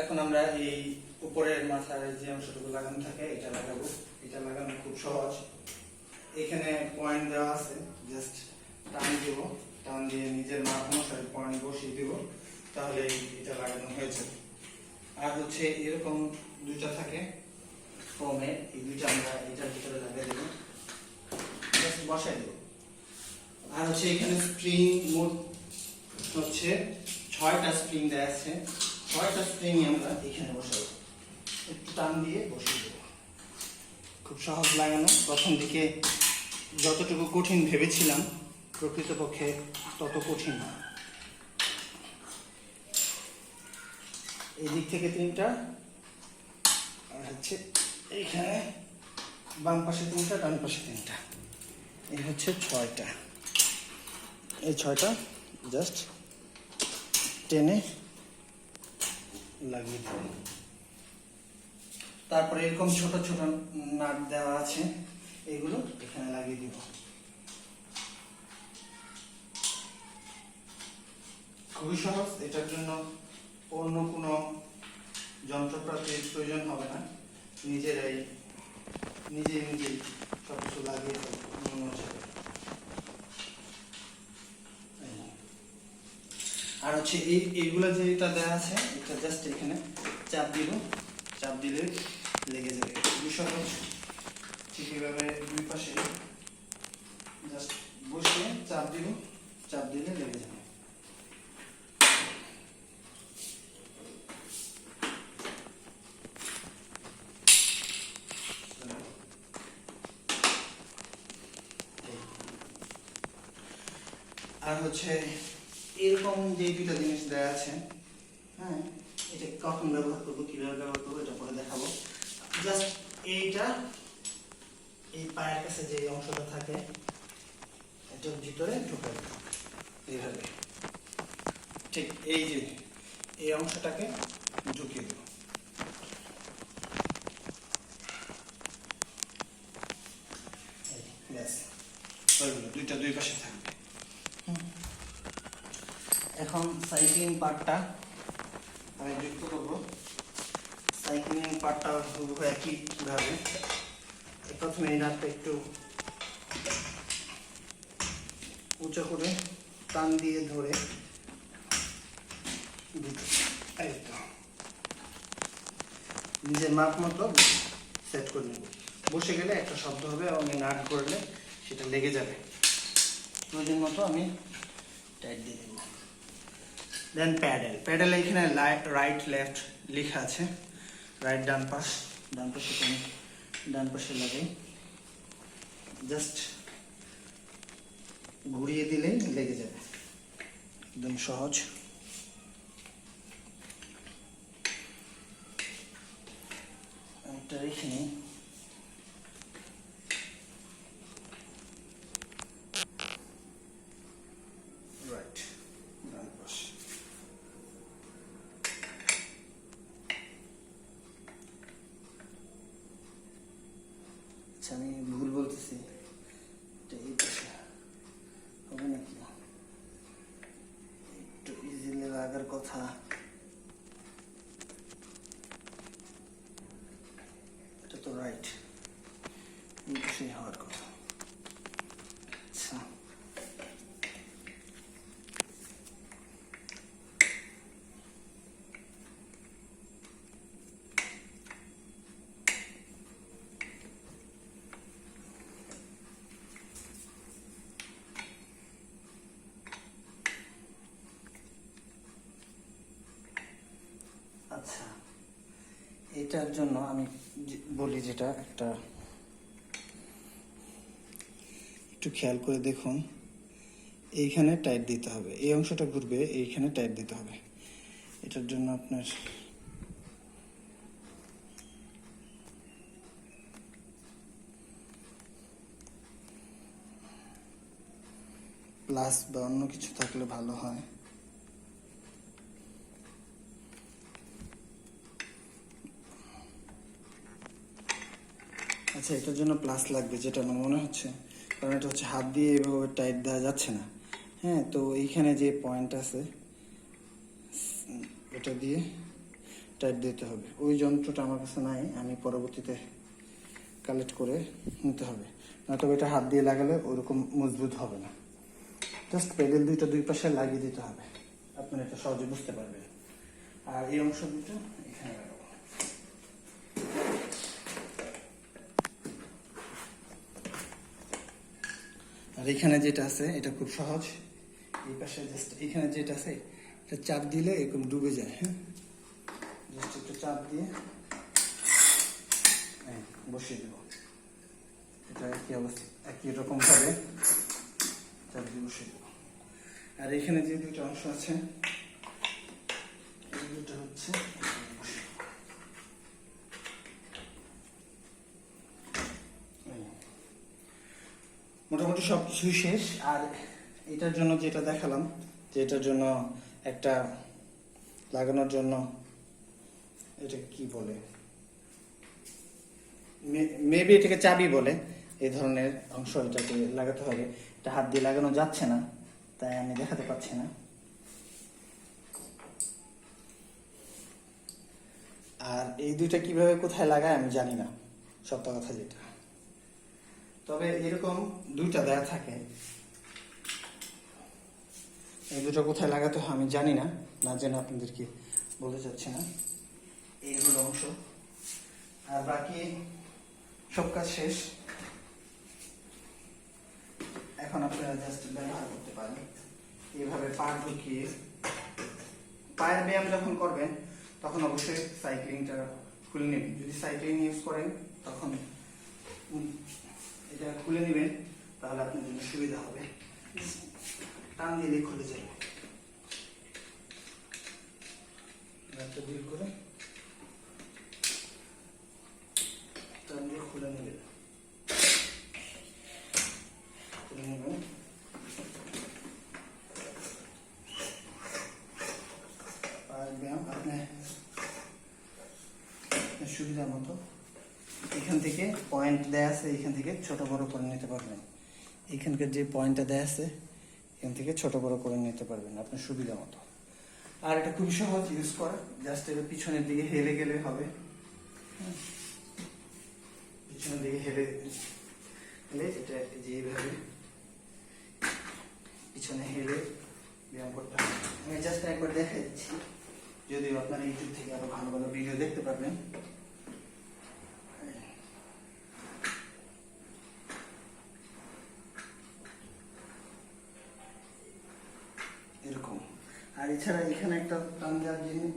এখন আমরা এই উপরের মাথার যে অংশটুকু লাগানো থাকে এটা লাগাবো। এটা লাগানো খুব সহজ। এখানে পয়েন্ট দেওয়া আছে, জাস্ট টান দিব, টান দিয়ে নিজের মাপ অনুসারে পয়েন্ট বসিয়ে দিব, তাহলে এটা লাগানো হয়েছে। আর হচ্ছে এরকম দুইটা থাকে ফোমের, এই দুইটা আমরা এটার ভিতরে লাগিয়ে দেবো, জাস্ট বসাই দেবো। আর হচ্ছে এখানে স্প্রিং মোট হচ্ছে 6টা স্প্রিং দেওয়া আছে, 6টা স্প্রিং আমরা এখানে বসাবো, একটু টান দিয়ে বসিয়ে দেবো। খুব সহজ লাগানো। প্রথম দিকে যতটুকু কঠিন ভেবেছিলাম প্রকৃতপক্ষে তত কঠিন না। এই দিক থেকে 3টা, আর হচ্ছে এইখানে বাম পাশে 3টা, ডান পাশে 3টা, এই হচ্ছে 6টা। এই 6টা জাস্ট টেনে লাগিয়ে দেব। তারপরে এরকম ছোট ছোট নাট দেওয়া আছে, এগুলো এখানে লাগিয়ে দিব। খুবই সহজ। এটার জন্য অন্য কোনো যন্ত্রপাতির প্রয়োজন হবে না, নিজেই সবকিছু লাগিয়ে মনে হচ্ছে। আর হচ্ছে এইগুলো যেটা দেওয়া আছে, এটা জাস্ট এখানে চাপ দিব, চাপ দিলে লেগে যাবে। খুবই সহজ। ঠিক এইভাবে দুই পাশে জাস্ট বসিয়ে চাপ দিব, চাপ দিলে লেগে যাবে। আর হচ্ছে এরকম যে দুইটা জিনিস দেওয়া আছে, হ্যাঁ, এটা কখন ব্যবহার করবো, কিভাবে ব্যবহার করবো এটা পরে দেখাবো। জাস্ট এইটা এই পায়ের কাছে যে অংশটা থাকে এটার ভিতরে ঢুকাই দেবো এইভাবে। ঠিক এই যে এই অংশটাকে ঢুকিয়ে দেবো। ব্যাস, দুইটা দুই পাশে থাকবে। এখন সাইক্লিং পার্টটা আমি যুক্ত করবো। সাইক্লিং পার্টটা একইভাবে প্রথমে এই নাটটা একটু উঁচু করে টান দিয়ে ধরে নিজের মাপ মতো সেট করে নেব। বসে গেলে একটা শব্দ হবে এবং নাট করলে সেটা লেগে যাবে। প্রয়োজন মতো আমি টাইট দিয়ে দেব। দেন প্যাডেল এখানে রাইট লেফট লেখা আছে, রাইট ডান পাশে আমি ডান পাশে লাগাই, জাস্ট ঘুরিয়ে দিলেই লেগে যাবে। একদম সহজ। একটা রেখে নিই। রাইট ডান পাশে। আচ্ছা, আমি ভুল বলতেছি, এই পাশে হবে নাকি? একটু ইজিলি লাগার কথা। এটা তো রাইট, এই পাশে হওয়ার কথা। আচ্ছা, আচ্ছা, এটার জন্য আমি বলি যেটা একটা একটু খেয়াল করে দেখুন, এইখানে টাইট দিতে হবে, এই অংশটা ঘুরবে, এইখানে টাইট দিতে হবে। এটার জন্য আপনার প্লাস বা অন্য কিছু থাকলে ভালো হয়। আচ্ছা, এটার জন্য প্লাস লাগবে যেটা আমার মনে হচ্ছে, কারণ এটা হচ্ছে হাত দিয়ে এভাবে টাইট দেওয়া যাচ্ছে না। হ্যাঁ, তো এইখানে যে পয়েন্ট আছে এটা দিয়ে টাইট দিতে হবে। ওই যন্ত্রটা আমার কাছে নাই, আমি পরবর্তীতে কালেক্ট করে নিতে হবে, নয়তো এটা হাত দিয়ে লাগালে ওরকম মজবুত হবে না। জাস্ট প্যাডেল দুইটা দুই পাশে লাগিয়ে দিতে হবে, আপনারা এটা সহজে বুঝতে পারবেন। আর এই অংশ দুটো এখানে লাগাবো। আর এখানে যেটা আছে এটা খুব সহজ, এই পাশে জাস্ট এখানে যেটা আছে এটা চাপ দিলে এরকম ডুবে যায়। হ্যাঁ, জাস্ট একটু চাপ দিয়ে বসিয়ে দেবো। এটা একই অবস্থা, একই রকম ভাবে চাপ দিয়ে বসিয়ে দেবো। আর এখানে যে দুটো অংশ আছে এই দুটো হচ্ছে মোটামুটি সব কিছুই শেষ। আর এটার জন্য যেটা দেখালাম, যে এটার জন্য একটা লাগানোর জন্য এটা কি বলে, মেবি এটাকে চাবি বলে, এই ধরনের অংশ এটাকে লাগাতে হবে। এটা হাত দিয়ে লাগানো যাচ্ছে না, তাই আমি দেখাতে পাচ্ছি না। আর এই দুইটা কিভাবে কোথায় লাগায় আমি জানি না, সত্য কথা যেটা। তবে এরকম দুইটা দেয়া থাকে, এই দুটো কোথায় লাগাতে হয় আমি জানি না, না জেনে আপনাদেরকে বলতে চাচ্ছি না। এইগুলো অংশ, আর বাকি সব কাজ শেষ। এখন আপনারা জাস্ট ব্যবহার করতে পারেন এইভাবে পা ঢুকিয়ে। পায়ের ব্যায়াম যখন করবেন তখন অবশ্যই সাইক্লিংটা খুলে নেবেন। যদি সাইক্লিং ইউজ করেন তখন এটা খুলে নেবেন, তাহলে আপনার জন্য সুবিধা হবে। টান দিলে খুলে যাবে, করে টান দিয়ে খুলে নেবেন। খুলে নেবেন, পায়ের ব্যায়াম আপনার সুবিধা মতো। এখান থেকে পয়েন্ট দেয়া আছে, এখান থেকে ছোট বড় করে নিতে পারবেন। এখানকার যে পয়েন্টটা দেয়া আছে এখান থেকে ছোট বড় করে নিতে পারবেন আপনার সুবিধা মতো। আর এটা খুবই সহজ ইউজ করা, জাস্ট এটা পিছনের দিকে হেলে গেলে হবে। পিছনের দিকে হেলে গেলে এটা যেভাবে পিছনে হেলে ব্যায়াম করতে হবে। আমি জাস্ট একবার দেখাই দিচ্ছি, যদিও আপনারা ইউটিউব থেকে আরো ভালো ভালো ভিডিও দেখতে পারবেন। এরকম। আর এছাড়া এখানে একটা টান দেওয়ার জিনিস